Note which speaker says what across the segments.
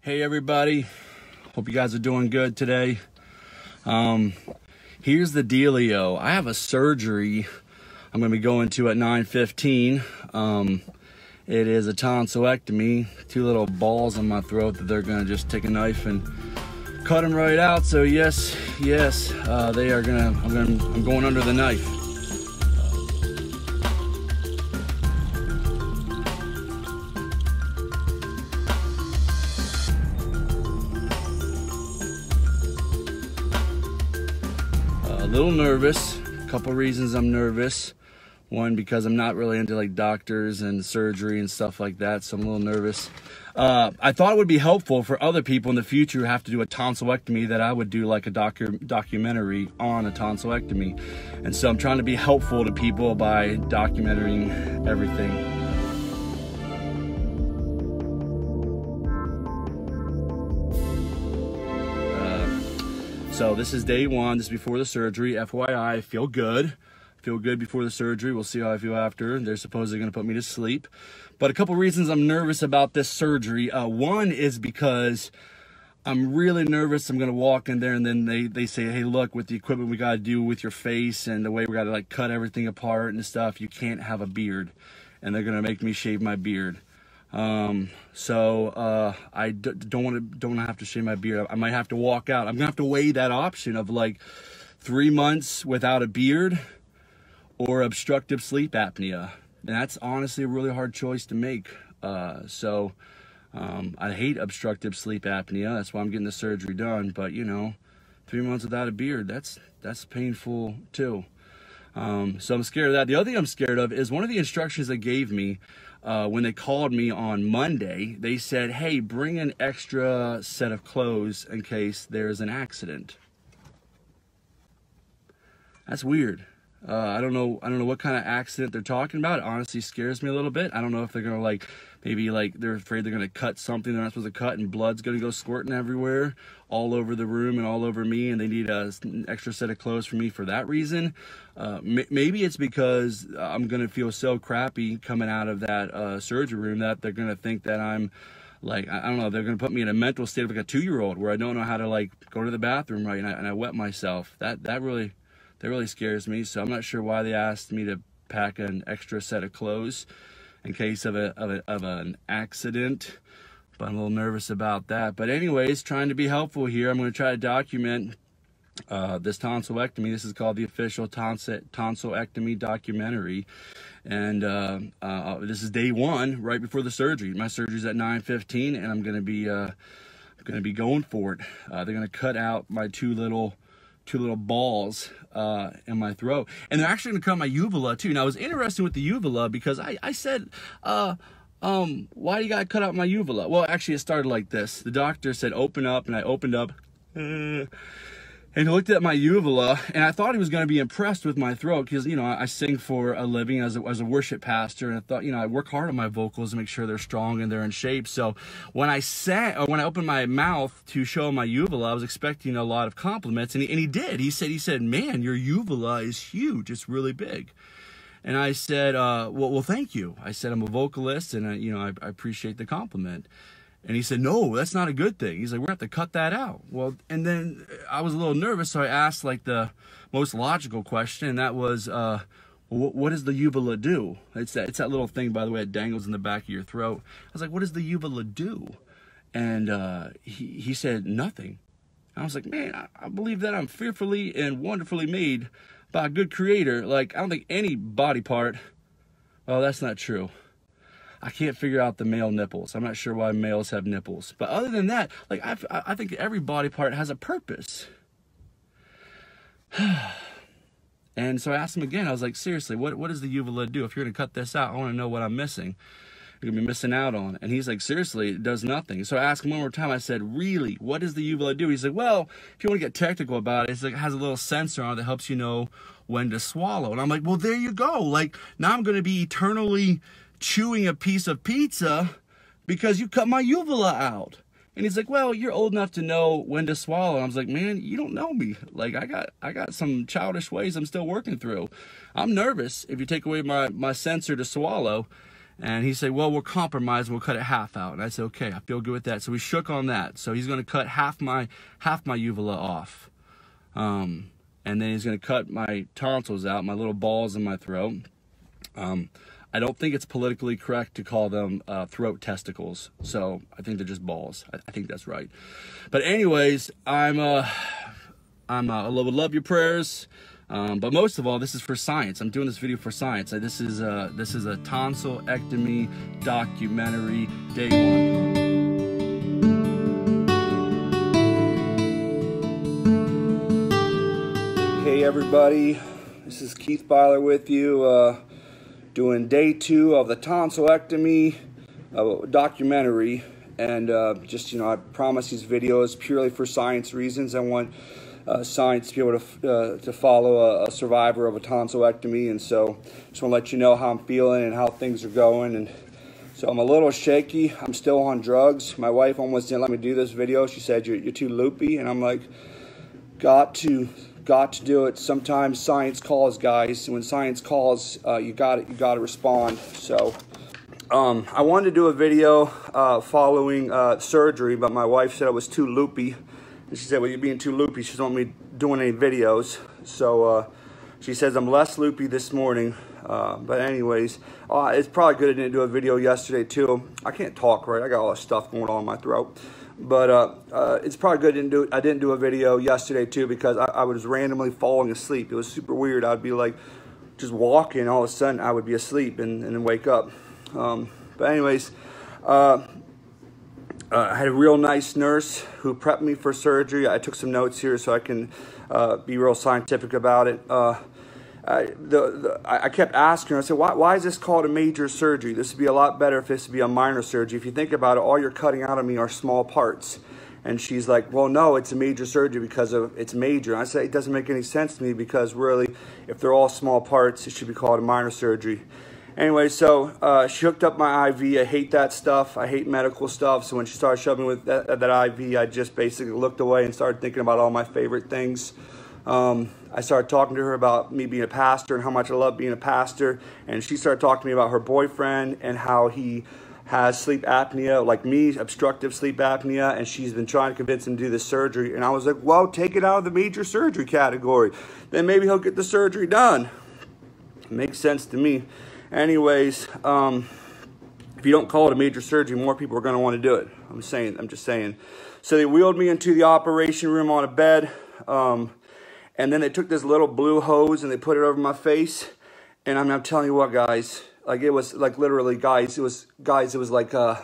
Speaker 1: Hey everybody, hope you guys are doing good today. Here's the dealio. I have a surgery I'm going to be going to at 9:15. It is a tonsillectomy, two little balls in my throat that they're going to just take a knife and cut them right out. So yes, they are I'm going under the knife. A little nervous. A couple reasons I'm nervous. One, because I'm not really into like doctors and surgery and stuff like that, so I'm a little nervous. I thought it would be helpful for other people in the future who have to do a tonsillectomy that I would do like a documentary on a tonsillectomy. And so I'm trying to be helpful to people by documenting everything. So this is day one. This is before the surgery. FYI, I feel good. Feel good before the surgery. We'll see how I feel after. They're supposedly going to put me to sleep. But a couple reasons I'm nervous about this surgery. One is because I'm really nervous. I'm going to walk in there and then they say, hey, look, with the equipment we got to do with your face and the way we got to like cut everything apart and stuff, you can't have a beard. And they're going to make me shave my beard. I don't want to have to shave my beard. I might have to walk out. I'm gonna have to weigh that option of like 3 months without a beard or obstructive sleep apnea. And that's honestly a really hard choice to make. I hate obstructive sleep apnea. That's why I'm getting the surgery done. But you know, 3 months without a beard, that's painful too. So I'm scared of that. The other thing I'm scared of is one of the instructions they gave me when they called me on Monday. They said, hey, bring an extra set of clothes in case there's an accident. That's weird. I don't know what kind of accident they're talking about. It honestly scares me a little bit. I don't know if they're gonna maybe they're afraid they're gonna cut something they're not supposed to cut and blood's gonna go squirting everywhere, all over the room and all over me, and they need an extra set of clothes for me for that reason. Maybe it's because I'm gonna feel so crappy coming out of that surgery room that they're gonna think that I'm like, I don't know, they're gonna put me in a mental state of like a 2-year-old where I don't know how to like go to the bathroom right, and I wet myself. That really scares me. So I'm not sure why they asked me to pack an extra set of clothes in case of an accident, but I'm a little nervous about that. But anyways, trying to be helpful here, I'm going to try to document this tonsillectomy. This is called the official tonsillectomy documentary, and this is day one, right before the surgery. My surgery's at 9:15, and I'm going to be going for it. They're going to cut out my two little balls in my throat, and they're actually gonna cut my uvula too. Now I was interested with the uvula because I said, why do you gotta cut out my uvula? Well, actually it started like this. The doctor said open up, and I opened up, and he looked at my uvula, and I thought he was going to be impressed with my throat because, you know, I sing for a living as a worship pastor, and I thought, you know, I work hard on my vocals to make sure they're strong and they're in shape. So when I opened my mouth to show my uvula, I was expecting a lot of compliments, and he did. He said, man, your uvula is huge. It's really big. And I said, well, thank you. I said, I'm a vocalist, and you know, I appreciate the compliment. And he said, no, that's not a good thing. He's like, we're going to have to cut that out. Well, and then I was a little nervous, so I asked like the most logical question, and that was, what does the uvula do? It's that little thing, by the way, it dangles in the back of your throat. I was like, what does the uvula do? And he said, nothing. I was like, man, I believe that I'm fearfully and wonderfully made by a good creator. Like, I don't think any body part, well, that's not true. I can't figure out the male nipples. I'm not sure why males have nipples. But other than that, like I think every body part has a purpose. And so I asked him again. I was like, seriously, what does the uvula do? If you're going to cut this out, I want to know what I'm missing. You're going to be missing out on. And he's like, seriously, it does nothing. So I asked him one more time. I said, really, what does the uvula do? He's like, well, if you want to get technical about it, it has a little sensor on it that helps you know when to swallow. And I'm like, well, there you go. Like, now I'm going to be eternally chewing a piece of pizza because you cut my uvula out. And he's like, well, you're old enough to know when to swallow. And I was like, man, you don't know me. Like, I got some childish ways I'm still working through. I'm nervous if you take away my sensor to swallow. And he said, well, we'll compromise and we'll cut it half out. And I said, okay, I feel good with that. So we shook on that. So he's going to cut half my uvula off. And then he's going to cut my tonsils out, my little balls in my throat. I don't think it's politically correct to call them throat testicles. So I think they're just balls. I think that's right. But anyways, I would love your prayers. But most of all, this is for science. I'm doing this video for science. This is a tonsillectomy documentary, day 1. Hey everybody, this is Keith Byler with you, doing day 2 of the tonsillectomy documentary. And just, you know, I promise these videos purely for science reasons. I want science to be able to follow a survivor of a tonsillectomy, and so just want to let you know how I'm feeling and how things are going. And so I'm a little shaky. I'm still on drugs. My wife almost didn't let me do this video. She said you're too loopy, and I'm like, got to do it. Sometimes science calls, guys. When science calls, you got to respond. So I wanted to do a video following surgery, but my wife said I was too loopy. And she said, well, you're being too loopy. She doesn't want me doing any videos. So she says I'm less loopy this morning. But anyways, it's probably good I didn't do a video yesterday too. I can't talk right. I got all this stuff going on in my throat. But it's probably good I didn't do a video yesterday too, because I was randomly falling asleep. It was super weird. I'd be like just walking, all of a sudden I would be asleep and then wake up. But anyways, I had a real nice nurse who prepped me for surgery. I took some notes here so I can be real scientific about it. I kept asking her, I said, why is this called a major surgery? This would be a lot better if this would be a minor surgery. If you think about it, all you're cutting out of me are small parts. And she's like, well, no, it's a major surgery because it's major. And I said, it doesn't make any sense to me, because really, if they're all small parts, it should be called a minor surgery. Anyway, so she hooked up my IV. I hate that stuff. I hate medical stuff. So when she started shoving with that IV, I just basically looked away and started thinking about all my favorite things. I started talking to her about me being a pastor and how much I love being a pastor. And she started talking to me about her boyfriend and how he has sleep apnea, like me, obstructive sleep apnea. And she's been trying to convince him to do this surgery. And I was like, well, take it out of the major surgery category. Then maybe he'll get the surgery done. It makes sense to me. Anyways, if you don't call it a major surgery, more people are going to want to do it. I'm just saying. So they wheeled me into the operation room on a bed, and then they took this little blue hose and they put it over my face. And I'm telling you what, guys, like it was like literally, guys, it was like no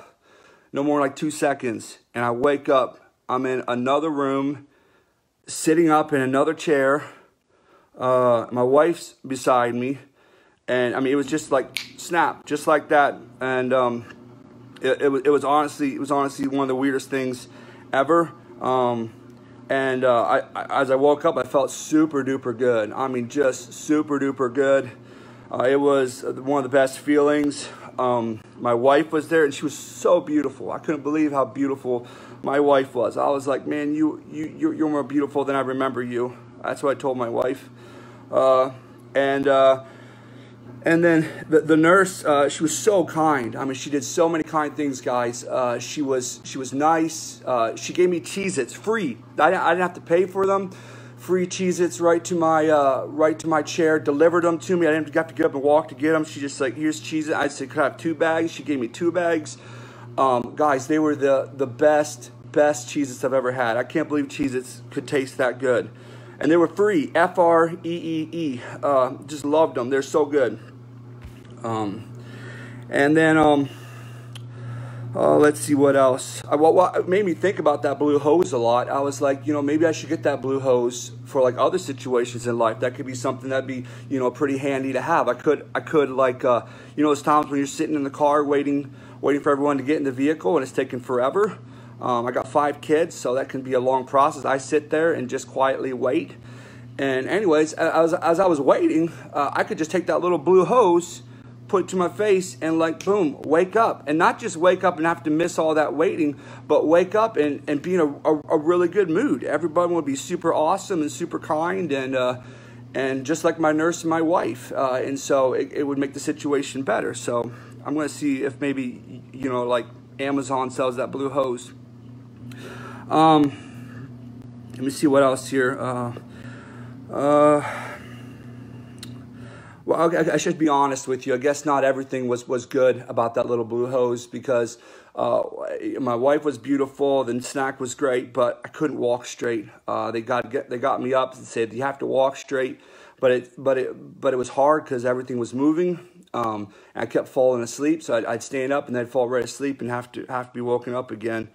Speaker 1: more than like 2 seconds, and I wake up. I'm in another room, sitting up in another chair. My wife's beside me. And I mean, it was just like snap, just like that. And it was honestly one of the weirdest things ever. As I woke up, I felt super duper good. I mean, just super duper good. It was one of the best feelings. My wife was there, and she was so beautiful. I couldn't believe how beautiful my wife was. I was like, man, you're more beautiful than I remember you. That's what I told my wife. And then the nurse, she was so kind. I mean, she did so many kind things, guys. She was nice. She gave me Cheez-Its free. I didn't have to pay for them. Free Cheez-Its right to my chair. Delivered them to me. I didn't have to get up and walk to get them. She just like, here's Cheez-Its. I said, could I have 2 bags? She gave me 2 bags. Guys, they were the best Cheez-Its I've ever had. I can't believe Cheez-Its could taste that good. And they were free. F-R-E-E-E. Just loved them. They're so good. And then, let's see what else. What made me think about that blue hose a lot, I was like, you know, maybe I should get that blue hose for like other situations in life. That could be something that'd be, you know, pretty handy to have. I could like, you know, those times when you're sitting in the car waiting for everyone to get in the vehicle and it's taking forever. I got 5 kids, so that can be a long process. I sit there and just quietly wait. And anyways, as I was waiting, I could just take that little blue hose, put it to my face, and like, boom, wake up. And not just wake up and have to miss all that waiting, but wake up and be in a really good mood. Everybody would be super awesome and super kind, and just like my nurse and my wife. And so it would make the situation better. So
Speaker 2: I'm gonna see if maybe, you know, like Amazon sells that blue hose. Let me see what else here. Well, I should be honest with you. I guess not everything was good about that little blue hose, because my wife was beautiful, the snack was great, but I couldn't walk straight. They got me up and said you have to walk straight, but it was hard because everything was moving. I kept falling asleep, so I'd stand up and then I'd fall right asleep and have to be woken up again.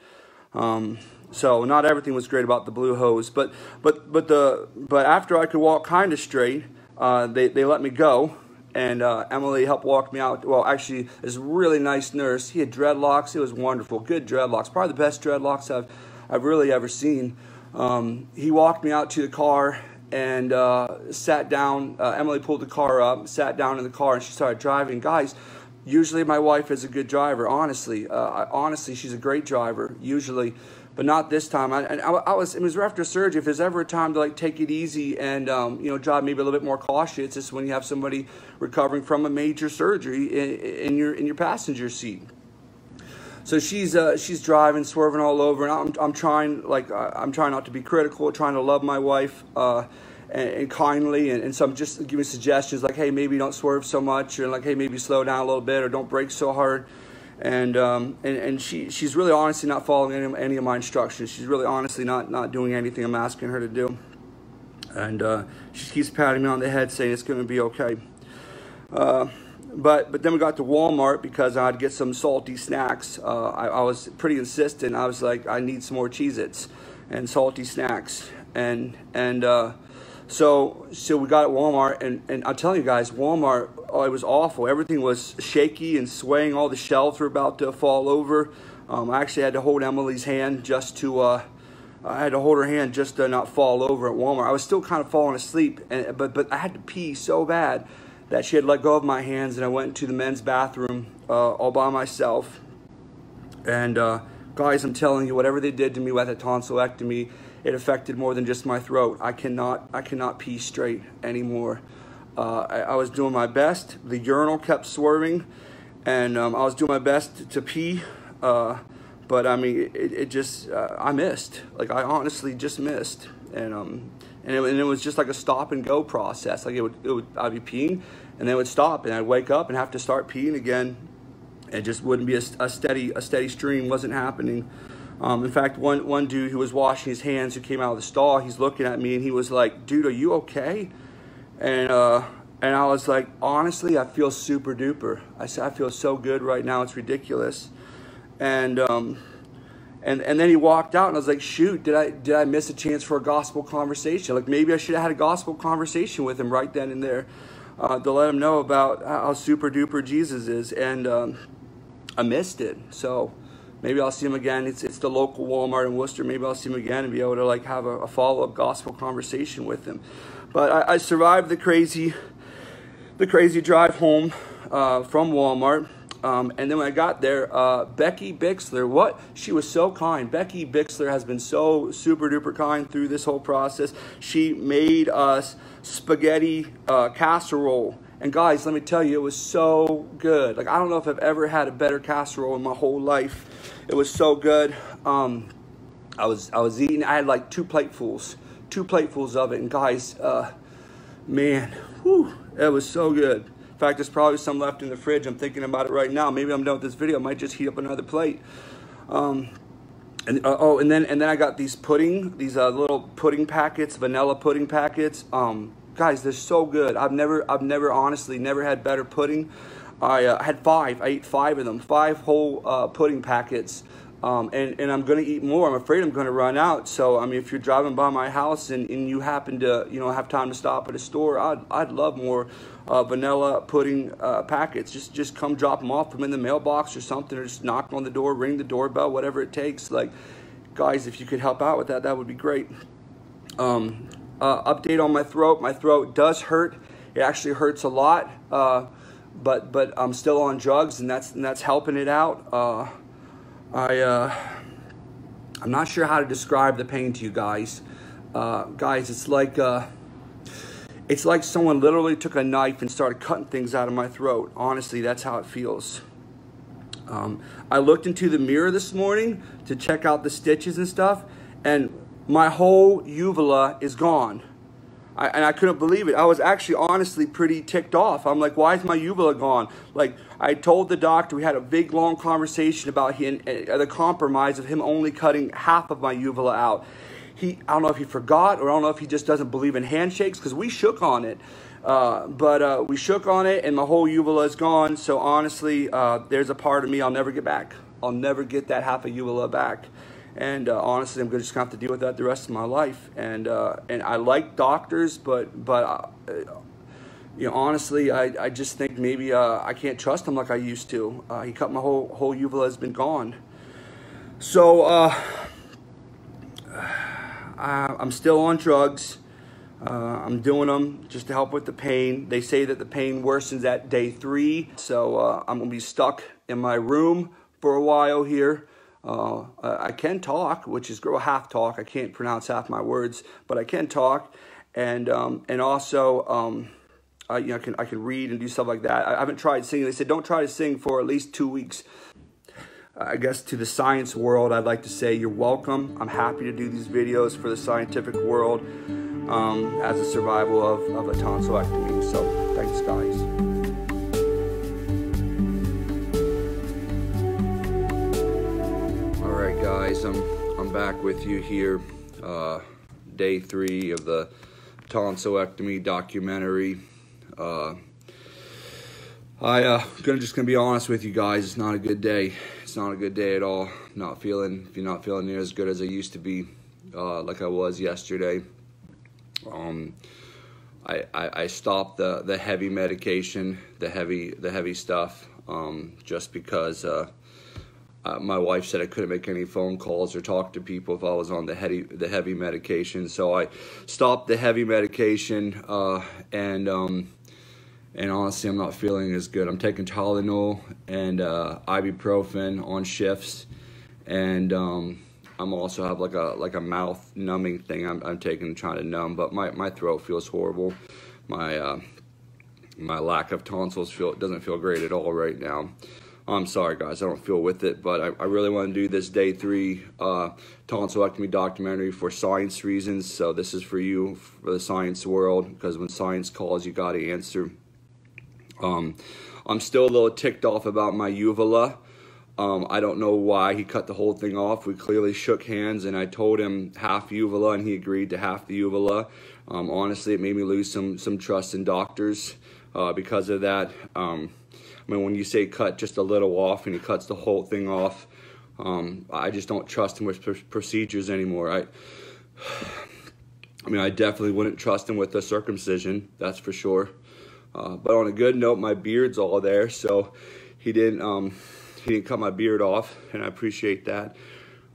Speaker 2: So not everything was great about the blue hose, but after I could walk kind of straight, they let me go, and Emily helped walk me out. Well, actually, this really nice nurse. He had dreadlocks. It was wonderful, good dreadlocks, probably the best dreadlocks I've really ever seen. He walked me out to the car and sat down. Emily pulled the car up, sat down in the car, and she started driving. Guys, usually my wife is a good driver. Honestly, honestly, she's a great driver usually. But not this time. It was after surgery. If there's ever a time to like take it easy and you know, drive maybe a little bit more cautious, it's just when you have somebody recovering from a major surgery in your passenger seat. So she's driving, swerving all over, and I'm trying not to be critical, trying to love my wife and kindly, and so I'm just giving suggestions like, hey, maybe don't swerve so much, or like, hey, maybe slow down a little bit, or don't brake so hard. And she's really honestly not following any of my instructions. She's really honestly not doing anything I'm asking her to do. And she keeps patting me on the head saying it's going to be okay. But then we got to Walmart because I had to get some salty snacks. I was pretty insistent. I was like, I need some more Cheez-Its and salty snacks. So we got at Walmart, and I'm telling you guys, Walmart, oh, it was awful. Everything was shaky and swaying. All the shelves were about to fall over. I actually had to hold Emily's hand just to, I had to hold her hand just to not fall over at Walmart. I was still kind of falling asleep, but I had to pee so bad that she had let go of my hands, and I went to the men's bathroom all by myself. And guys, I'm telling you, whatever they did to me with a tonsillectomy, it affected more than just my throat. I cannot pee straight anymore. I was doing my best. The urinal kept swerving, and I was doing my best to pee. But I mean, it just I missed. Like, I honestly just missed, and it was just like a stop and go process. Like I'd be peeing, and then it would stop, and I'd wake up and have to start peeing again. It just wouldn't be a steady stream. Wasn't happening. In fact, one dude who was washing his hands, who came out of the stall, he's looking at me and he was like, "Dude, are you okay?" And I was like, "Honestly, I feel super duper." I said, "I feel so good right now, it's ridiculous." And then he walked out, and I was like, "Shoot, did I miss a chance for a gospel conversation? Like, maybe I should have had a gospel conversation with him right then and there, to let him know about how super duper Jesus is." And I missed it. So maybe I'll see him again. It's the local Walmart in Worcester. Maybe I'll see him again and be able to like have a follow-up gospel conversation with him. But I survived the crazy drive home from Walmart. And then when I got there, Becky Bixler, she was so kind. Becky Bixler has been so super duper kind through this whole process. She made us spaghetti casserole. And guys, let me tell you, it was so good. Like, I don't know if I've ever had a better casserole in my whole life. It was so good. I was eating. I had like two platefuls of it. And guys, man, whew, it was so good. In fact, there's probably some left in the fridge. I'm thinking about it right now. Maybe I'm done with this video. I might just heat up another plate. And then I got these little pudding packets, vanilla pudding packets. Guys, they're so good. I've honestly never had better pudding. I had 5. I ate 5 of them, 5 whole pudding packets. And I'm going to eat more. I'm afraid I'm going to run out. So, I mean, if you're driving by my house and you happen to, have time to stop at a store, I'd love more vanilla pudding packets. Just come drop them off, put them in the mailbox or something, or just knock on the door, ring the doorbell, whatever it takes. Like, guys, if you could help out with that, that would be great. Update on my throat. My throat does hurt. It actually hurts a lot. But I'm still on drugs, and that's helping it out. I'm not sure how to describe the pain to you guys. Guys, it's like someone literally took a knife and started cutting things out of my throat. Honestly, that's how it feels. I looked into the mirror this morning to check out the stitches and stuff, and my whole uvula is gone. And I couldn't believe it. I was actually honestly pretty ticked off. I'm like, why is my uvula gone? Like, I told the doctor, we had a big long conversation about the compromise of him only cutting half of my uvula out. I don't know if he forgot, or I don't know if he just doesn't believe in handshakes, because we shook on it. But we shook on it, and my whole uvula is gone. So honestly, there's a part of me I'll never get back. I'll never get that half a uvula back. And honestly, I'm just gonna have to deal with that the rest of my life. And I like doctors, but you know, honestly, I just think maybe I can't trust him like I used to. He cut my whole uvula has been gone. So I'm still on drugs. I'm doing them just to help with the pain. They say that the pain worsens at day 3, so I'm gonna be stuck in my room for a while here. I can talk, which is half talk. I can't pronounce half my words, but I can talk, and also you know, I can read and do stuff like that. I haven't tried singing. They said don't try to sing for at least 2 weeks. I guess to the science world, I'd like to say you're welcome. I'm happy to do these videos for the scientific world as a survival of a tonsillectomy. So thanks, guys. Guys, I'm back with you here, day 3 of the tonsillectomy documentary. Just gonna be honest with you guys. It's not a good day. It's not a good day at all. If you're not feeling near as good as I used to be, like I was yesterday. I stopped the heavy medication, the heavy stuff, just because. My wife said I couldn't make any phone calls or talk to people if I was on the heavy medication. So I stopped the heavy medication, and honestly, I'm not feeling as good. I'm taking Tylenol and ibuprofen on shifts, and I'm also have like a mouth numbing thing I'm taking, trying to numb. But my throat feels horrible. My lack of tonsils doesn't feel great at all right now. I'm sorry, guys, I don't feel with it, but I really want to do this day 3 tonsillectomy documentary for science reasons. So this is for you, for the science world, because when science calls, you got to answer. I'm still a little ticked off about my uvula. I don't know why he cut the whole thing off. We clearly shook hands, and I told him half uvula, and he agreed to half the uvula. Honestly, it made me lose some trust in doctors because of that. I mean, when you say cut just a little off and he cuts the whole thing off, I just don't trust him with procedures anymore. I mean, I definitely wouldn't trust him with the circumcision, that's for sure. But on a good note, my beard's all there, so he didn't cut my beard off, and I appreciate that.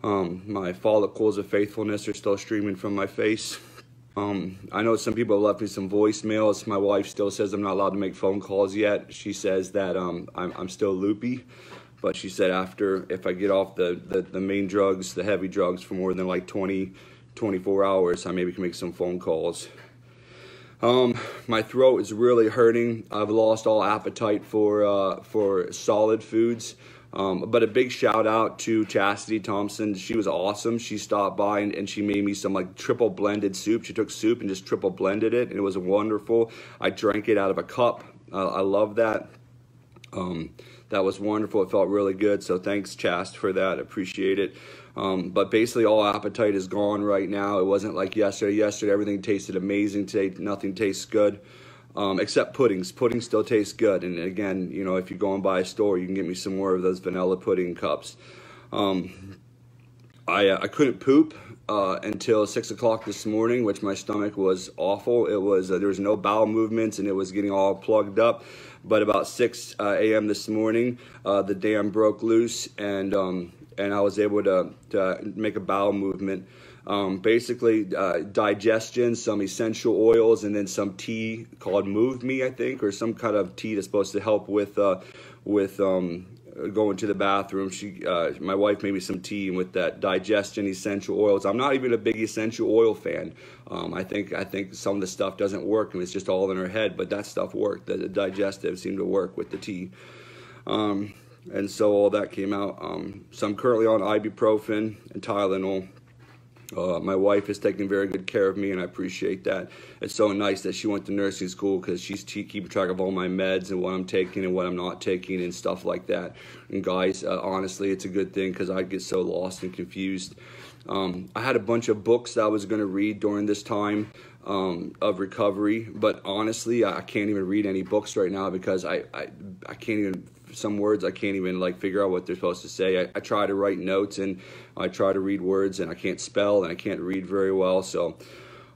Speaker 2: My follicles of faithfulness are still streaming from my face. I know some people have left me some voicemails. My wife still says I'm not allowed to make phone calls yet. She says that I'm still loopy, but she said if I get off the main drugs, the heavy drugs, for more than like 24 hours, I maybe can make some phone calls. My throat is really hurting. I've lost all appetite for solid foods. But a big shout out to Chastity Thompson. She was awesome. She stopped by and she made me some like triple blended soup. She took soup and just triple blended it, and it was wonderful. I drank it out of a cup. I love that. That was wonderful. It felt really good. So thanks, Chast, for that. Appreciate it. But basically all appetite is gone right now. It wasn't like yesterday. Yesterday everything tasted amazing. Today nothing tastes good. Except puddings. Pudding still tastes good. And again, you know, if you go and buy a store, you can get me some more of those vanilla pudding cups. I couldn't poop until 6 o'clock this morning, which my stomach was awful. It was there was no bowel movements, and it was getting all plugged up. But about 6 a.m. this morning, the dam broke loose, and I was able to make a bowel movement. Basically digestion, some essential oils, and then some tea called Move Me, I think, or some kind of tea that's supposed to help with going to the bathroom. My wife made me some tea with that digestion, essential oils. I'm not even a big essential oil fan. I think some of the stuff doesn't work, and it's just all in her head, but that stuff worked. The digestive seemed to work with the tea. and so all that came out. So I'm currently on ibuprofen and Tylenol. My wife is taking very good care of me, and I appreciate that. It's so nice that she went to nursing school, because she's keeping track of all my meds and what I'm taking and what I'm not taking and stuff like that. And guys, honestly, it's a good thing, because I'd get so lost and confused. I had a bunch of books that I was going to read during this time of recovery, but honestly, I can't even read any books right now, because I can't even, some words I can't even like figure out what they're supposed to say. I try to write notes and I try to read words, and I can't spell and I can't read very well, so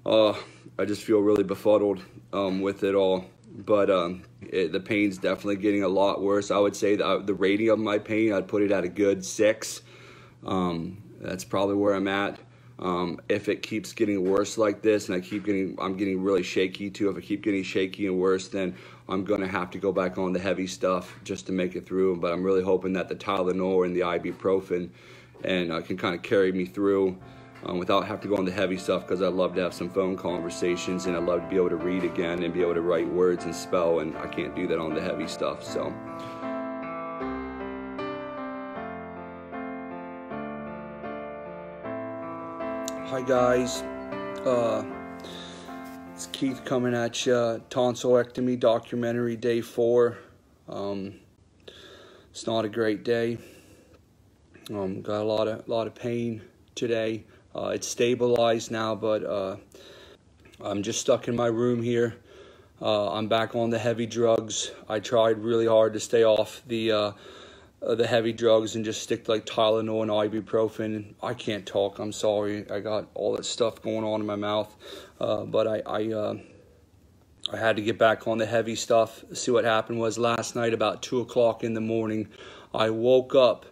Speaker 2: I just feel really befuddled with it all. But the pain's definitely getting a lot worse. I would say that the rating of my pain, I'd put it at a good 6. That's probably where I'm at. If it keeps getting worse like this, and I'm getting really shaky too, if I keep getting shaky and worse, then I'm gonna have to go back on the heavy stuff just to make it through. But I'm really hoping that the Tylenol and the ibuprofen can kind of carry me through without having to go on the heavy stuff, because I'd love to have some phone conversations, and I'd love to be able to read again and be able to write words and spell, and I can't do that on the heavy stuff. So hi guys, it's Keith coming at you. Tonsillectomy documentary, day 4. It's not a great day. Got a lot of pain today. It's stabilized now, but I'm just stuck in my room here. I'm back on the heavy drugs. I tried really hard to stay off the heavy drugs and just stick to like Tylenol and ibuprofen. I can't talk, I'm sorry. I got all that stuff going on in my mouth. But I had to get back on the heavy stuff. See, what happened was last night about 2 o'clock in the morning, I woke up,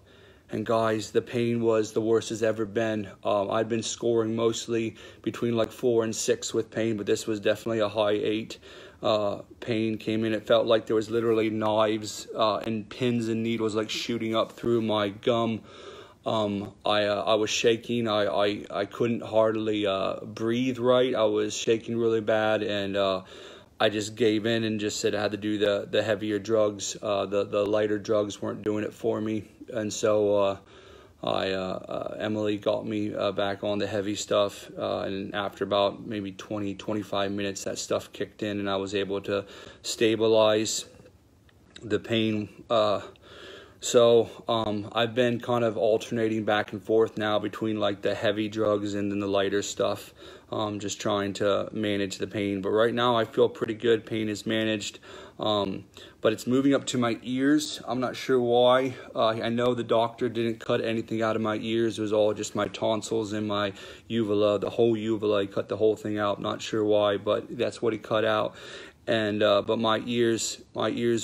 Speaker 2: and guys, the pain was the worst it's ever been. I'd been scoring mostly between like 4 and 6 with pain, but this was definitely a high 8. Pain came in. It felt like there was literally knives and pins and needles like shooting up through my gum. I was shaking. I couldn't hardly breathe right. I was shaking really bad, and I just gave in and just said I had to do the heavier drugs. The lighter drugs weren't doing it for me, and so Emily got me back on the heavy stuff, and after about maybe 20-25 minutes, that stuff kicked in, and I was able to stabilize the pain. So I've been kind of alternating back and forth now between like the heavy drugs and then the lighter stuff, just trying to manage the pain. But right now I feel pretty good. Pain is managed, but it's moving up to my ears. I'm not sure why. I know the doctor didn't cut anything out of my ears. It was all just my tonsils and my uvula, the whole uvula. He cut the whole thing out. Not sure why, but that's what he cut out. And but my ears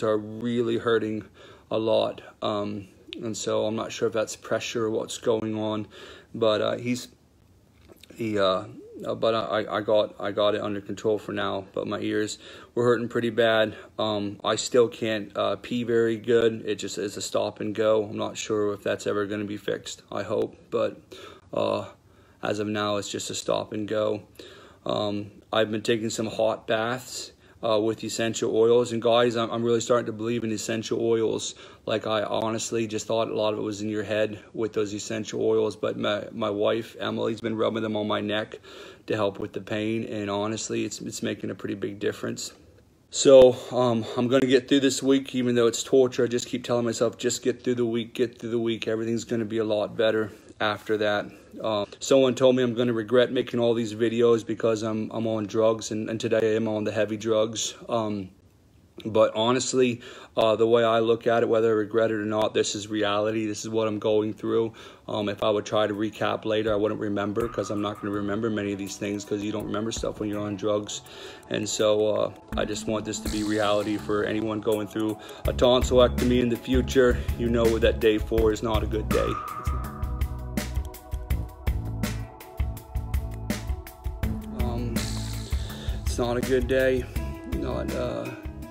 Speaker 2: are really hurting a lot, and so I'm not sure if that's pressure or what's going on, but I got it under control for now. But my ears were hurting pretty bad. I still can't pee very good. It just is a stop and go. I'm not sure if that's ever going to be fixed. I hope, but as of now, it's just a stop and go. I've been taking some hot baths with essential oils, and guys, I'm really starting to believe in essential oils. Like, I honestly just thought a lot of it was in your head with those essential oils, but my wife Emily's been rubbing them on my neck to help with the pain, and honestly it's making a pretty big difference. So I'm gonna get through this week, even though it's torture. I just keep telling myself, just get through the week, everything's gonna be a lot better after that. Someone told me I'm going to regret making all these videos because I'm on drugs, and today I am on the heavy drugs. But honestly, the way I look at it, whether I regret it or not, this is reality. This is what I'm going through. If I would try to recap later, I wouldn't remember, because I'm not going to remember many of these things, because you don't remember stuff when you're on drugs. And so I just want this to be reality for anyone going through a tonsillectomy in the future. You know that day 4 is not a good day. It's not a good day.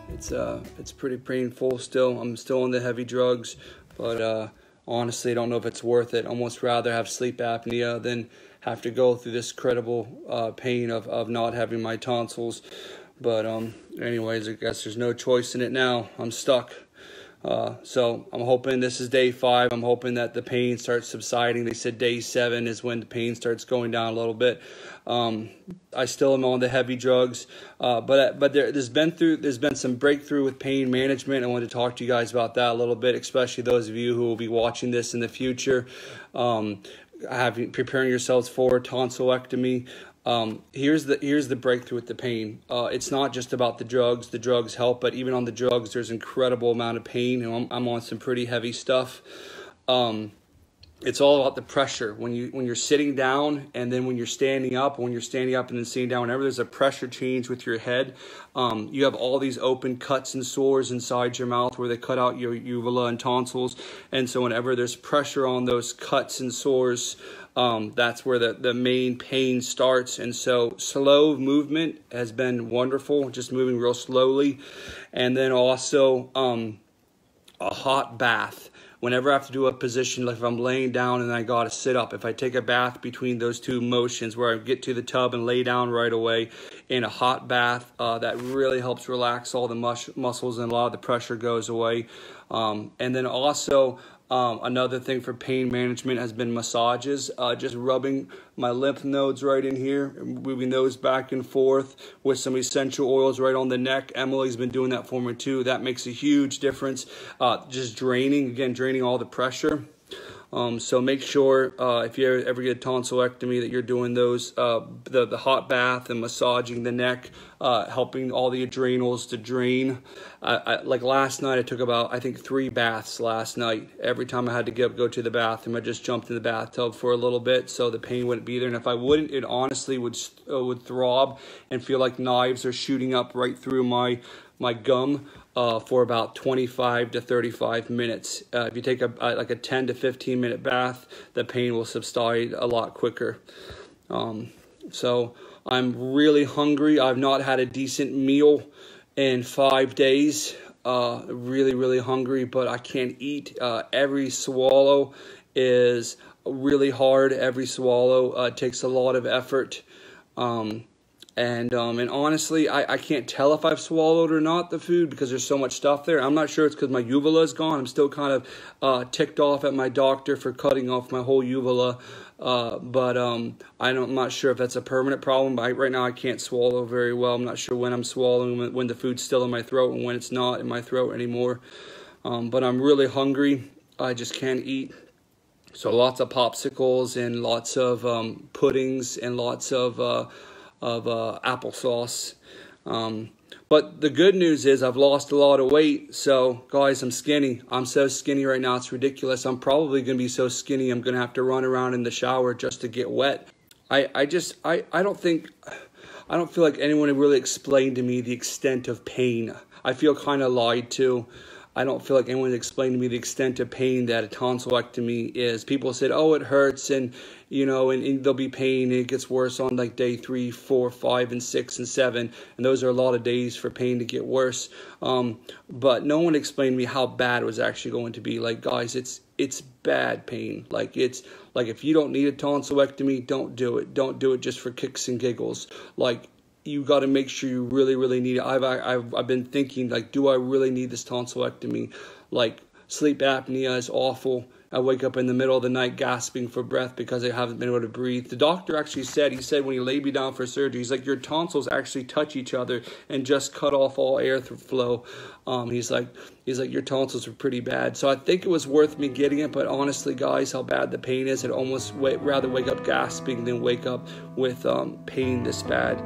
Speaker 2: It's pretty painful still. I'm still on the heavy drugs, but honestly, I don't know if it's worth it. Almost rather have sleep apnea than have to go through this incredible pain of not having my tonsils. But anyways, I guess there's no choice in it now. I'm stuck. So I'm hoping this is day 5. I'm hoping that the pain starts subsiding. They said day 7 is when the pain starts going down a little bit. I still am on the heavy drugs, but there's been some breakthrough with pain management. I wanted to talk to you guys about that a little bit, especially those of you who will be watching this in the future. Preparing yourselves for tonsillectomy. Here's the breakthrough with the pain. It's not just about the drugs. The drugs help, but even on the drugs, there's incredible amount of pain. And I'm on some pretty heavy stuff. It's all about the pressure when you're sitting down, and then when you're standing up. When you're standing up and then sitting down, whenever there's a pressure change with your head, you have all these open cuts and sores inside your mouth where they cut out your uvula and tonsils. And so whenever there's pressure on those cuts and sores, that's where the main pain starts. And so slow movement has been wonderful, just moving real slowly. And then also a hot bath. Whenever I have to do a position, like if I'm laying down and I got to sit up, if I take a bath between those two motions where I get to the tub and lay down right away in a hot bath, that really helps relax all the muscles, and a lot of the pressure goes away. And then also another thing for pain management has been massages, just rubbing my lymph nodes right in here, moving those back and forth with some essential oils right on the neck. Emily's been doing that for me too. That makes a huge difference. Just draining all the pressure. So make sure if you ever get a tonsillectomy that you're doing those, the hot bath and massaging the neck, helping all the adrenals to drain. Like last night, I took about, I think, 3 baths last night. Every time I had to go to the bathroom, I just jumped in the bathtub for a little bit so the pain wouldn't be there. And if I wouldn't, it honestly would throb and feel like knives are shooting up right through my gum for about 25 to 35 minutes. If you take like a 10 to 15 minute bath, the pain will subside a lot quicker. So I'm really hungry. I've not had a decent meal in 5 days. Really hungry, but I can't eat. Every swallow is really hard. Every swallow takes a lot of effort. And honestly, I can't tell if I've swallowed or not the food because there's so much stuff there. I'm not sure it's because my uvula is gone. I'm still kind of ticked off at my doctor for cutting off my whole uvula. But I'm not sure if that's a permanent problem. But right now I can't swallow very well. I'm not sure when I'm swallowing, when the food's still in my throat and when it's not in my throat anymore. But I'm really hungry. I just can't eat. So lots of popsicles and lots of puddings and lots of applesauce. But the good news is I've lost a lot of weight. So guys, I'm skinny. I'm so skinny right now, it's ridiculous. I'm probably gonna be so skinny I'm gonna have to run around in the shower just to get wet. I don't feel like anyone really explained to me the extent of pain. I feel kind of lied to. I don't feel like anyone explained to me the extent of pain that a tonsillectomy is. People said, oh, it hurts, and you know, and there'll be pain, and it gets worse on like day 3, 4, 5, and 6, and 7, and those are a lot of days for pain to get worse. But no one explained to me how bad it was actually going to be. Like, guys, it's bad pain. Like, it's like if you don't need a tonsillectomy, don't do it. Don't do it just for kicks and giggles. Like, you got to make sure you really need it. I've been thinking, like, do I really need this tonsillectomy? Like, sleep apnea is awful. I wake up in the middle of the night gasping for breath because I haven't been able to breathe. The doctor actually said, he said when he laid me down for surgery, he's like, your tonsils actually touch each other and just cut off all air flow. He's like, your tonsils are pretty bad. So I think it was worth me getting it, but honestly, guys, how bad the pain is, I'd almost rather wake up gasping than wake up with pain this bad.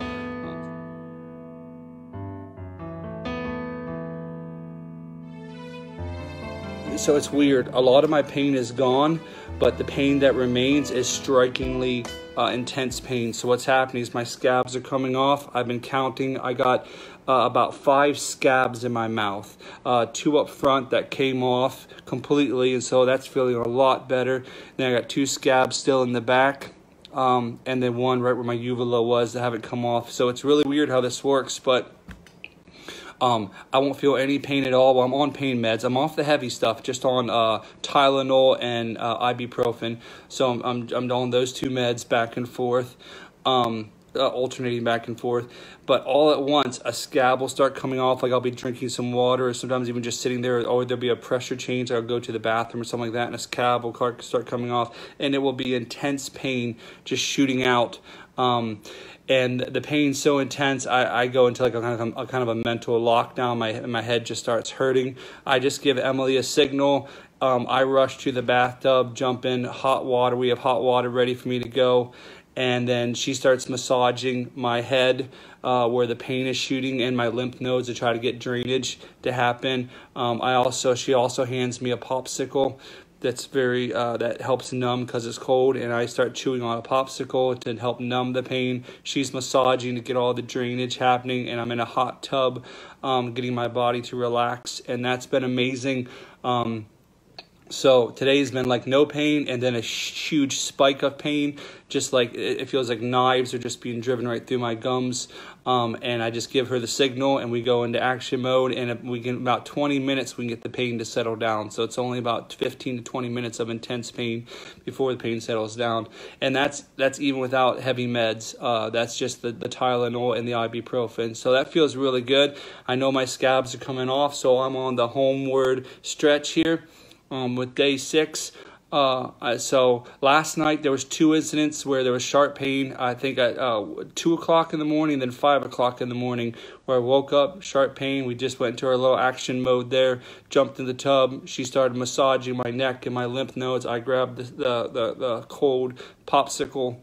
Speaker 2: So it's weird. A lot of my pain is gone, but the pain that remains is strikingly intense pain. So what's happening is my scabs are coming off. I've been counting. I got about 5 scabs in my mouth. 2 up front that came off completely, and so that's feeling a lot better. Then I got 2 scabs still in the back. And then 1 right where my uvula was that haven't come off. So it's really weird how this works, but I won't feel any pain at all while I'm on pain meds. I'm off the heavy stuff, just on Tylenol and ibuprofen. So I'm on those 2 meds back and forth. alternating back and forth. But all at once, a scab will start coming off, like I'll be drinking some water, or sometimes even just sitting there, or there'll be a pressure change, I'll go to the bathroom or something like that, and a scab will start coming off, and it will be intense pain just shooting out. And the pain's so intense, I go into like a kind of a mental lockdown. My head just starts hurting. I just give Emily a signal. I rush to the bathtub, jump in hot water. We have hot water ready for me to go. And then she starts massaging my head where the pain is shooting, and my lymph nodes to try to get drainage to happen. She also hands me a popsicle that's that helps numb because it's cold, and I start chewing on a popsicle to help numb the pain. She's massaging to get all the drainage happening, and I'm in a hot tub getting my body to relax, and that's been amazing. So today's been like no pain, and then a huge spike of pain, just like it feels like knives are just being driven right through my gums. And I just give her the signal, and we go into action mode, and we get about 20 minutes, we can get the pain to settle down. So it's only about 15 to 20 minutes of intense pain before the pain settles down. And that's even without heavy meds. That's just the Tylenol and the ibuprofen. So that feels really good. I know my scabs are coming off, so I'm on the homeward stretch here. With day 6. So last night there was 2 incidents where there was sharp pain. I think at 2 o'clock in the morning, then 5 o'clock in the morning, where I woke up, sharp pain. We just went into our little action mode there, jumped in the tub. She started massaging my neck and my lymph nodes. I grabbed the cold popsicle,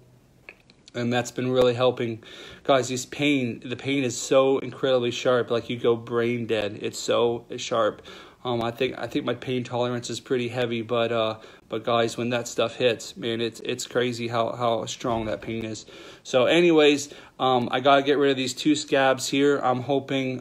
Speaker 2: and that's been really helping. Guys, the pain is so incredibly sharp, like you go brain dead. It's so sharp. I think my pain tolerance is pretty heavy, but guys, when that stuff hits, man, it's crazy how strong that pain is. So anyways, I gotta get rid of these 2 scabs here. I'm hoping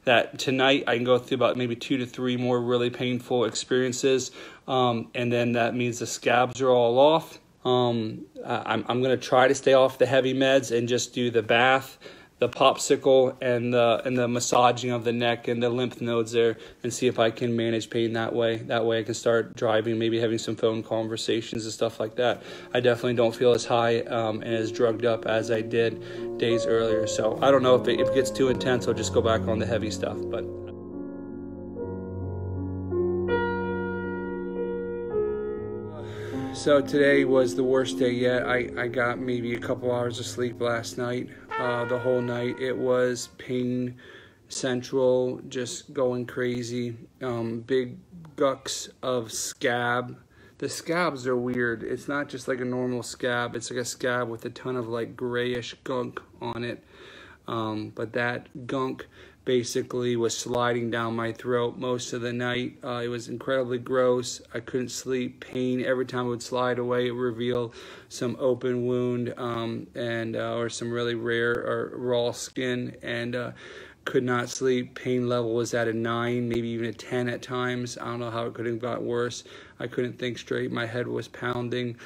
Speaker 2: that tonight I can go through about maybe 2 to 3 more really painful experiences, and then that means the scabs are all off. I'm gonna try to stay off the heavy meds and just do the bath, the popsicle, and the massaging of the neck and the lymph nodes there, and see if I can manage pain that way. That way I can start driving, maybe having some phone conversations and stuff like that. I definitely don't feel as high and as drugged up as I did days earlier. So I don't know if it gets too intense, I'll just go back on the heavy stuff. But so today was the worst day yet. I got maybe a couple hours of sleep last night. The whole night it was pain central, just going crazy. Big gucks of scab. The scabs are weird. It's not just like a normal scab. It's like a scab with a ton of like grayish gunk on it. But that gunk basically was sliding down my throat most of the night. It was incredibly gross. I couldn't sleep. Pain every time it would slide away. It would reveal some open wound or some really rare or raw skin, and could not sleep. Pain level was at a 9, maybe even a 10 at times. I don't know how it could have got worse. I couldn't think straight. My head was pounding.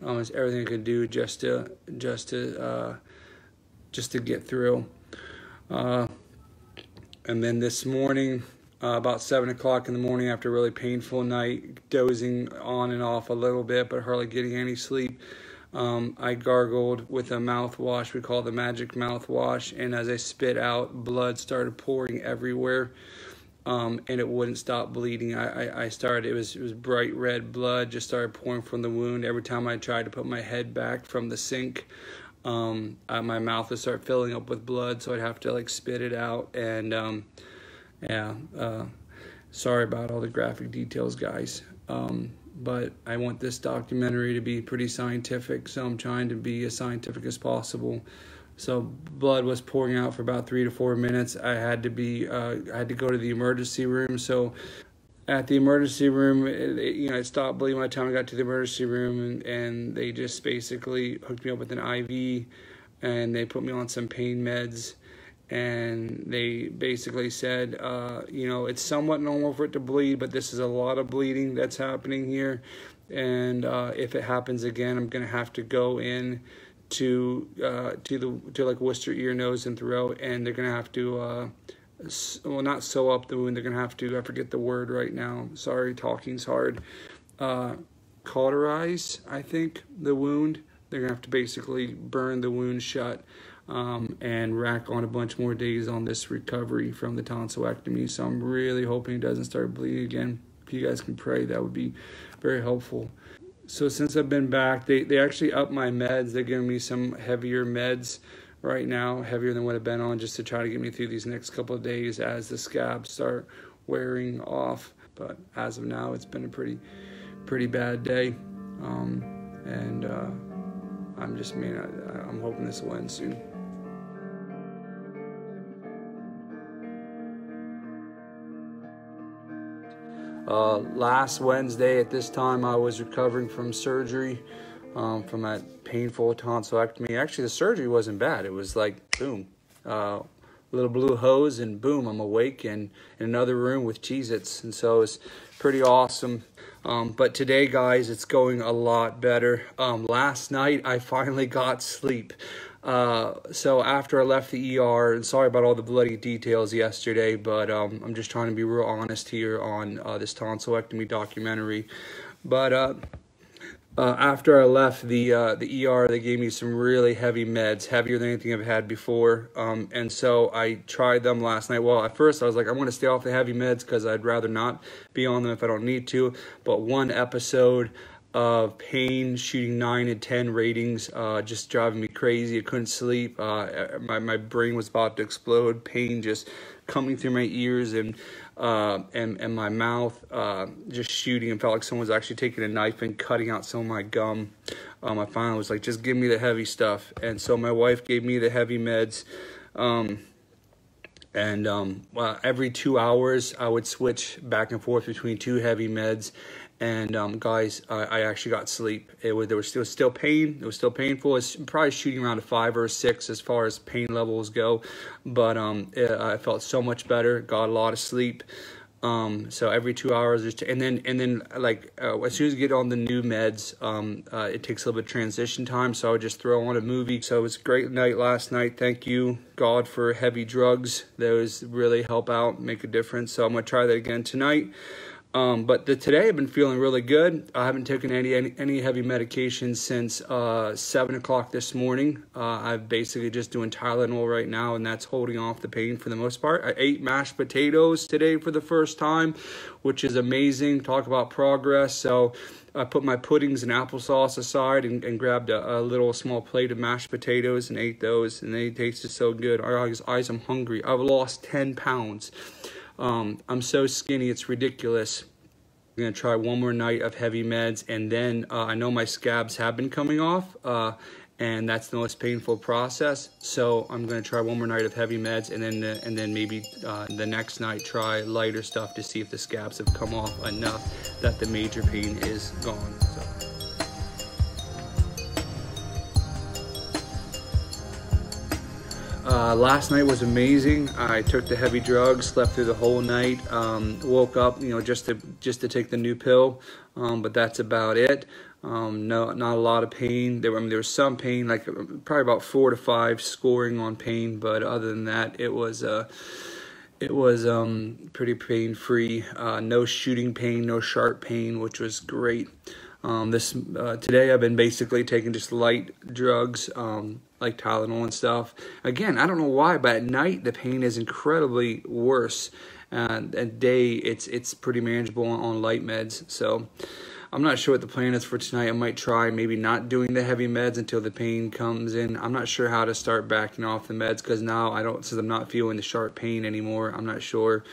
Speaker 2: Almost everything I could do just to get through. And then this morning, about 7 o'clock in the morning, after a really painful night, dozing on and off a little bit, but hardly getting any sleep, I gargled with a mouthwash we call the magic mouthwash, and as I spit out, blood started pouring everywhere, and it wouldn't stop bleeding. It was bright red blood, just started pouring from the wound. Every time I tried to put my head back from the sink, my mouth would start filling up with blood, so I'd have to like spit it out. And sorry about all the graphic details, guys, but I want this documentary to be pretty scientific, so I'm trying to be as scientific as possible. So blood was pouring out for about 3 to 4 minutes. I had to go to the emergency room. So at the emergency room, it stopped bleeding by the time I got to the emergency room, and they just basically hooked me up with an IV, and they put me on some pain meds, and they basically said, it's somewhat normal for it to bleed, but this is a lot of bleeding that's happening here, and if it happens again, I'm gonna have to go in to like Worcester ear, nose, and throat, and they're gonna have to not sew up the wound. They're gonna have to, I forget the word right now, sorry, talking's hard, cauterize, I think, the wound. they're gonna have to basically burn the wound shut and rack on a bunch more days on this recovery from the tonsillectomy. So I'm really hoping it doesn't start bleeding again. If you guys can pray, that would be very helpful. So since I've been back, they actually upped my meds. They're giving me some heavier meds right now, heavier than what I've been on, just to try to get me through these next couple of days as the scabs start wearing off. But as of now, it's been a pretty bad day. I'm hoping this will end soon. Last Wednesday at this time, I was recovering from surgery, from that painful tonsillectomy. Actually, the surgery wasn't bad. It was like, boom, little blue hose and boom, I'm awake and in another room with Cheez-Its. And so it's pretty awesome. But today, guys, it's going a lot better. Last night, I finally got sleep. So after I left the ER, and sorry about all the bloody details yesterday, but I'm just trying to be real honest here on this tonsillectomy documentary. But after I left the ER, they gave me some really heavy meds, heavier than anything I've had before. And so I tried them last night. Well, at first I was like, I'm going to stay off the heavy meds because I'd rather not be on them if I don't need to. But one episode of pain shooting 9 and 10 ratings, just driving me crazy. I couldn't sleep. My brain was about to explode. Pain just coming through my ears and my mouth, just shooting. It felt like someone was actually taking a knife and cutting out some of my gum. I finally was like, just give me the heavy stuff. And so my wife gave me the heavy meds. Well, every 2 hours, I would switch back and forth between 2 heavy meds. And guys, I actually got sleep. There was still pain. It was still painful. It's probably shooting around a 5 or a 6 as far as pain levels go. But I felt so much better. Got a lot of sleep. So every 2 hours, and then like as soon as you get on the new meds, it takes a little bit of transition time. So I would just throw on a movie. So it was a great night last night. Thank you, God, for heavy drugs. Those really help out, make a difference. So I'm gonna try that again tonight. But today I've been feeling really good. I haven't taken any heavy medication since 7 o'clock this morning. I'm basically just doing Tylenol right now, and that's holding off the pain for the most part. I ate mashed potatoes today for the first time, which is amazing. Talk about progress. So I put my puddings and applesauce aside and grabbed a little small plate of mashed potatoes and ate those, and they tasted so good. Eyes, I'm hungry. I've lost 10 pounds. I'm so skinny, it's ridiculous. I'm going to try one more night of heavy meds, and then I know my scabs have been coming off, and that's the most painful process. So I'm going to try one more night of heavy meds, and then maybe the next night try lighter stuff to see if the scabs have come off enough that the major pain is gone. So. Last night was amazing. I took the heavy drugs, slept through the whole night, woke up, just to take the new pill, but that's about it. Not a lot of pain. There was some pain, like probably about 4 to 5 scoring on pain, but other than that, it was pretty pain-free. No shooting pain, no sharp pain, which was great. Today I've been basically taking just light drugs, like Tylenol and stuff. Again, I don't know why, but at night the pain is incredibly worse. And at day it's pretty manageable on light meds. So I'm not sure what the plan is for tonight. I might try maybe not doing the heavy meds until the pain comes in. I'm not sure how to start backing off the meds because now since I'm not feeling the sharp pain anymore, I'm not sure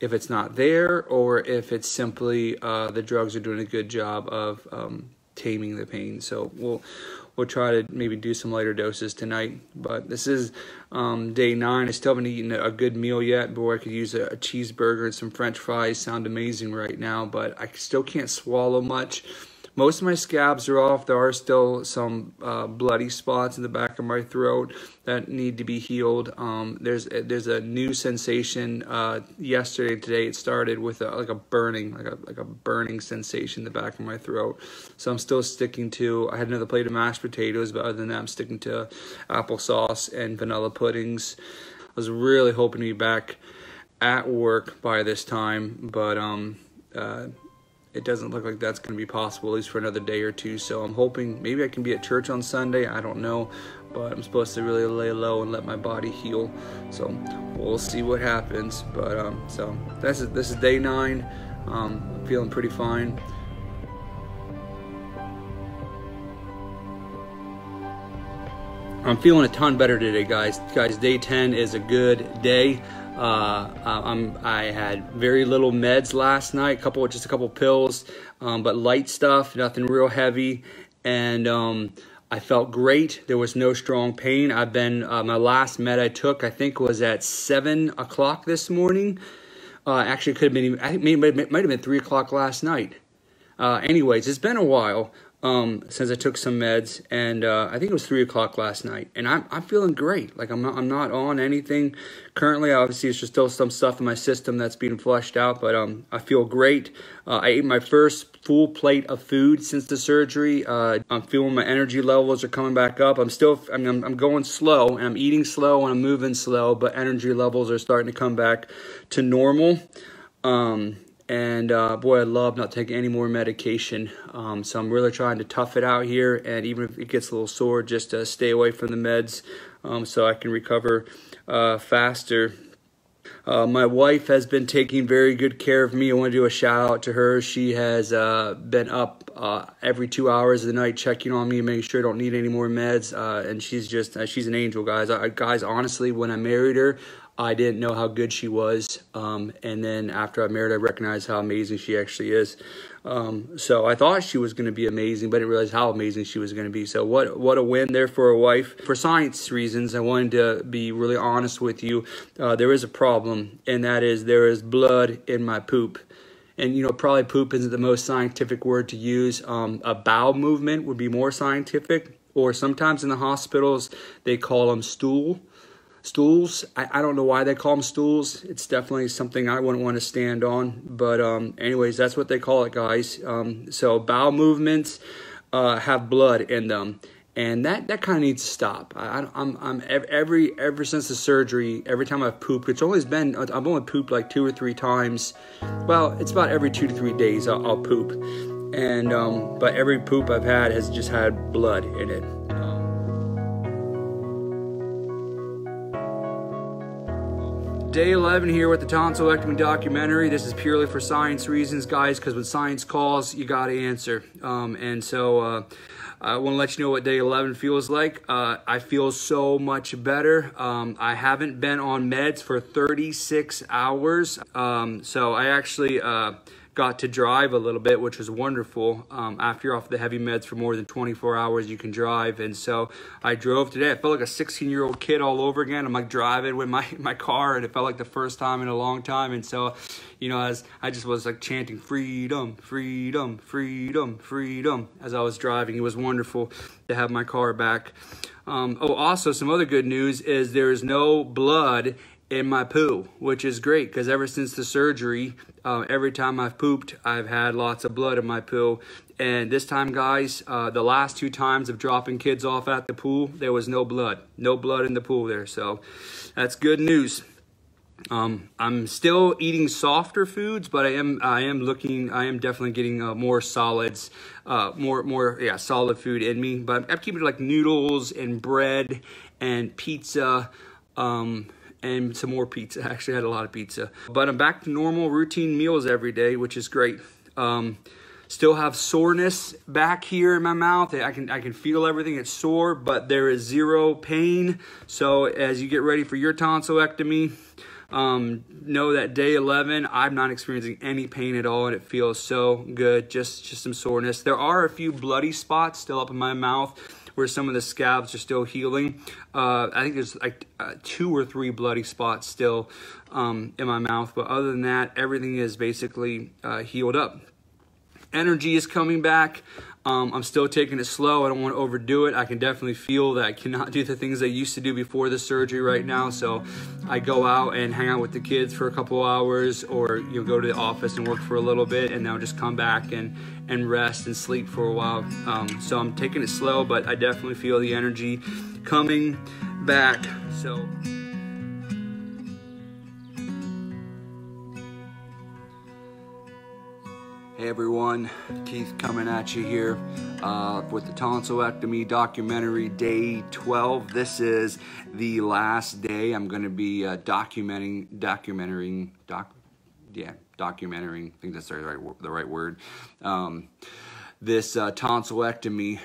Speaker 2: if it's not there or if it's simply the drugs are doing a good job of taming the pain. So we'll try to maybe do some lighter doses tonight. But this is day 9. I still haven't eaten a good meal yet. Boy, I could use a cheeseburger and some French fries. Sound amazing right now, but I still can't swallow much. Most of my scabs are off. There are still some bloody spots in the back of my throat that need to be healed. There's a new sensation yesterday and today. It started with like a burning sensation in the back of my throat. So I'm still sticking to. I had another plate of mashed potatoes, but other than that, I'm sticking to applesauce and vanilla puddings. I was really hoping to be back at work by this time, but it doesn't look like that's going to be possible, at least for another day or two. So I'm hoping maybe I can be at church on Sunday. I don't know, but I'm supposed to really lay low and let my body heal. So we'll see what happens. But so this is day 9. I'm feeling pretty fine. I'm feeling a ton better today, guys. Day 10 is a good day. I had very little meds last night, just a couple pills, but light stuff, nothing real heavy, and I felt great. There was no strong pain. I've been my last med I took, I think, was at 7 o'clock this morning. Actually, it could have been, I think it might have been 3 o'clock last night. Anyways, it's been a while since I took some meds, and I think it was 3 o'clock last night, and I'm feeling great. Like I'm not on anything currently. Obviously, it's just still some stuff in my system that's being flushed out, but I feel great. I ate my first full plate of food since the surgery. I'm feeling my energy levels are coming back up. I'm going slow, and I'm eating slow, and I'm moving slow, but energy levels are starting to come back to normal. And boy, I love not taking any more medication. So I'm really trying to tough it out here, and even if it gets a little sore, just to stay away from the meds, so I can recover faster. My wife has been taking very good care of me. I want to do a shout out to her. She has been up every 2 hours of the night checking on me, making sure I don't need any more meds. And she's an angel, guys. Guys, honestly, when I married her, I didn't know how good she was, and then after I married, I recognized how amazing she actually is. So I thought she was going to be amazing, but I didn't realize how amazing she was going to be. So what a win there for a wife. For science reasons, I wanted to be really honest with you. There is a problem, and that is there is blood in my poop. And, you know, probably poop isn't the most scientific word to use. A bowel movement would be more scientific, or sometimes in the hospitals, they call them stools. I don't know why they call them stools. It's definitely something I wouldn't want to stand on. But anyways, that's what they call it, guys. So bowel movements have blood in them, and that kind of needs to stop. Ever since the surgery, every time I've pooped, I've only pooped like 2 or 3 times. Well, it's about every 2 to 3 days I'll poop, and but every poop I've had has just had blood in it. Day 11 here with the tonsillectomy documentary. This is purely for science reasons, guys, because when science calls, you got to answer. And so I want to let you know what day 11 feels like. I feel so much better. I haven't been on meds for 36 hours. So I actually got to drive a little bit, which was wonderful. After you're off the heavy meds for more than 24 hours, you can drive. And so I drove today. I felt like a 16-year-old kid all over again. I'm like driving with my car, and it felt like the first time in a long time. And so, you know, as I just was like chanting freedom, freedom, freedom, freedom as I was driving. It was wonderful to have my car back. Also some other good news is there is no blood in my poo, which is great, because ever since the surgery, every time I've pooped, I've had lots of blood in my poo. And this time, guys, the last 2 times of dropping kids off at the pool, there was no blood in the pool there. So that's good news. I'm still eating softer foods, but I am definitely getting more solids, solid food in me. But I'm keeping like noodles and bread and pizza, and some more pizza. I actually had a lot of pizza. But I'm back to normal routine meals every day, which is great. Still have soreness back here in my mouth. I can feel everything. It's sore, but there is 0 pain. So as you get ready for your tonsillectomy, know that day 11, I'm not experiencing any pain at all, and it feels so good. Just some soreness. There are a few bloody spots still up in my mouth, where some of the scabs are still healing. I think there's like 2 or 3 bloody spots still in my mouth. But other than that, everything is basically healed up. Energy is coming back. I'm still taking it slow. I don't want to overdo it. I can definitely feel that I cannot do the things I used to do before the surgery right now. So I go out and hang out with the kids for a couple hours, or go to the office and work for a little bit, and now just come back and rest and sleep for a while. So I'm taking it slow, but I definitely feel the energy coming back. So Hey everyone, Keith coming at you here with the tonsillectomy documentary day 12. This is the last day. I'm going to be documenting. I think that's the right word. This tonsillectomy.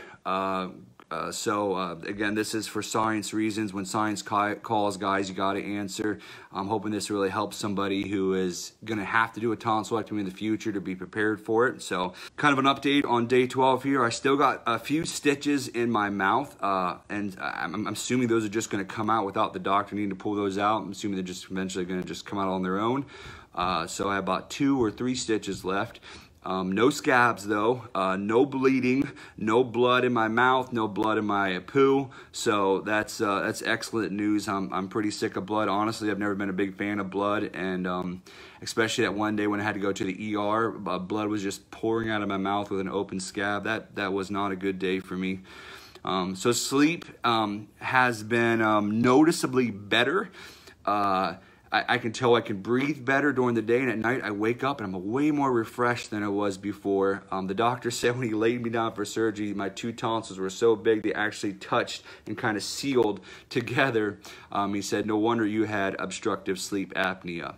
Speaker 2: Again, this is for science reasons. When science calls, guys, you got to answer. I'm hoping this really helps somebody who is going to have to do a tonsillectomy in the future to be prepared for it. So kind of an update on day 12 here. I still got a few stitches in my mouth, and I'm assuming those are just going to come out without the doctor needing to pull those out. I'm assuming they're just eventually going to just come out on their own. So I have about 2 or 3 stitches left. No scabs though, no bleeding, no blood in my mouth, no blood in my poo. So that's excellent news. I'm pretty sick of blood. Honestly, I've never been a big fan of blood, and especially that one day when I had to go to the ER, blood was just pouring out of my mouth with an open scab. That was not a good day for me. So sleep has been noticeably better. I can tell I can breathe better during the day, and at night I wake up and I'm way more refreshed than I was before. The doctor said when he laid me down for surgery, my 2 tonsils were so big they actually touched and kind of sealed together. He said, no wonder you had obstructive sleep apnea.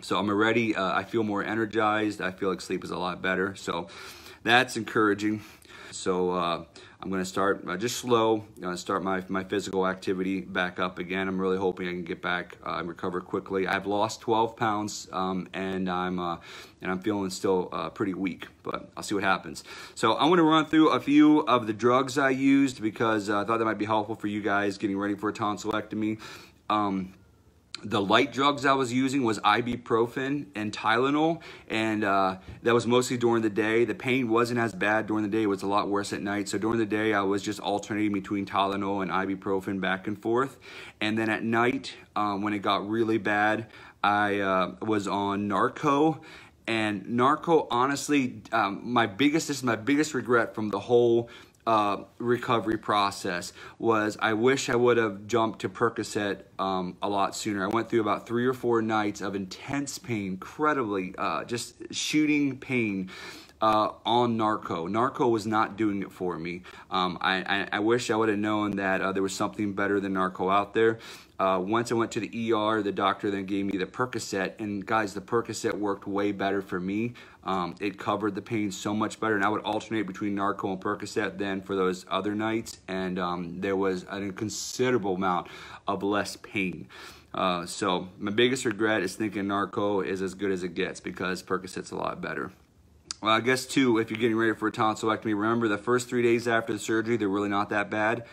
Speaker 2: So I'm already, I feel more energized. I feel like sleep is a lot better. So that's encouraging. So I'm going to start just slow, start my physical activity back up again. I'm really hoping I can get back and recover quickly. I've lost 12 pounds and I'm feeling still pretty weak, but I'll see what happens. So I want to run through a few of the drugs I used because I thought that might be helpful for you guys getting ready for a tonsillectomy. The light drugs I was using was ibuprofen and Tylenol, and that was mostly during the day. The pain wasn't as bad during the day. It was a lot worse at night. So during the day, I was just alternating between Tylenol and ibuprofen back and forth. And then at night, when it got really bad, I was on Narco. And Narco, honestly, this is my biggest regret from the whole recovery process was I wish I would have jumped to Percocet a lot sooner. I went through about 3 or 4 nights of intense pain, incredibly just shooting pain on Narco. Narco was not doing it for me. I wish I would have known that there was something better than Narco out there. Once I went to the ER, the doctor then gave me the Percocet, and guys, the Percocet worked way better for me. It covered the pain so much better, and I would alternate between Narco and Percocet then for those other nights, and there was a considerable amount of less pain. So my biggest regret is thinking Narco is as good as it gets because Percocet's a lot better. Well, I guess too, if you're getting ready for a tonsillectomy, remember the first 3 days after the surgery, they're really not that bad.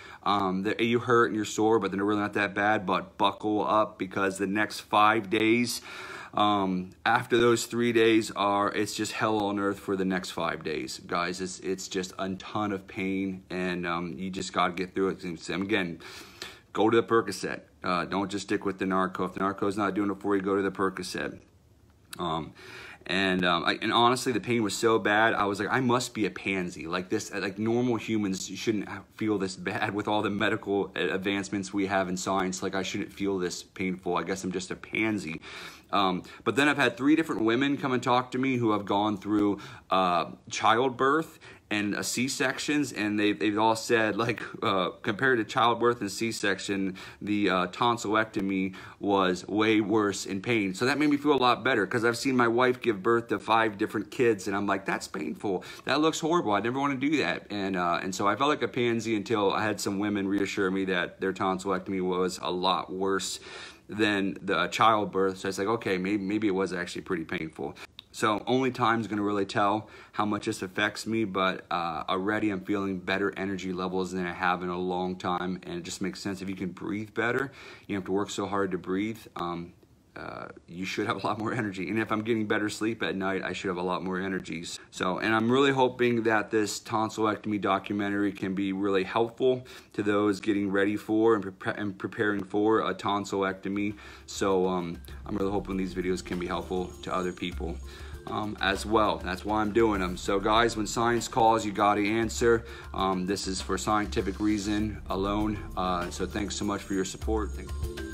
Speaker 2: You hurt and you're sore, but they're really not that bad. But buckle up because the next 5 days, after those 3 days it's just hell on earth for the next 5 days, guys. It's just a ton of pain, and you just got to get through it. And again, go to the Percocet. Don't just stick with the Narco. If the Narco's not doing it for you, go to the Percocet. And honestly, the pain was so bad, I was like, I must be a pansy. Like this, like normal humans shouldn't feel this bad with all the medical advancements we have in science. Like I shouldn't feel this painful. I guess I'm just a pansy. But then I've had 3 different women come and talk to me who have gone through childbirth and C-sections, and they've all said, like, compared to childbirth and C-section, the tonsillectomy was way worse in pain. So that made me feel a lot better because I've seen my wife give birth to 5 different kids, and I'm like, that's painful. That looks horrible. I never want to do that. And so I felt like a pansy until I had some women reassure me that their tonsillectomy was a lot worse than the childbirth. So it's like, okay, maybe it was actually pretty painful. So only time's going to really tell how much this affects me, but already I'm feeling better energy levels than I have in a long time, and it just makes sense. If you can breathe better, you don't have to work so hard to breathe, you should have a lot more energy. And if I'm getting better sleep at night, I should have a lot more energies. So, and I'm really hoping that this tonsillectomy documentary can be really helpful to those getting ready for and preparing for a tonsillectomy. So I'm really hoping these videos can be helpful to other people as well. That's why I'm doing them. So guys, when science calls, you gotta answer. This is for scientific reason alone. So thanks so much for your support. Thank you.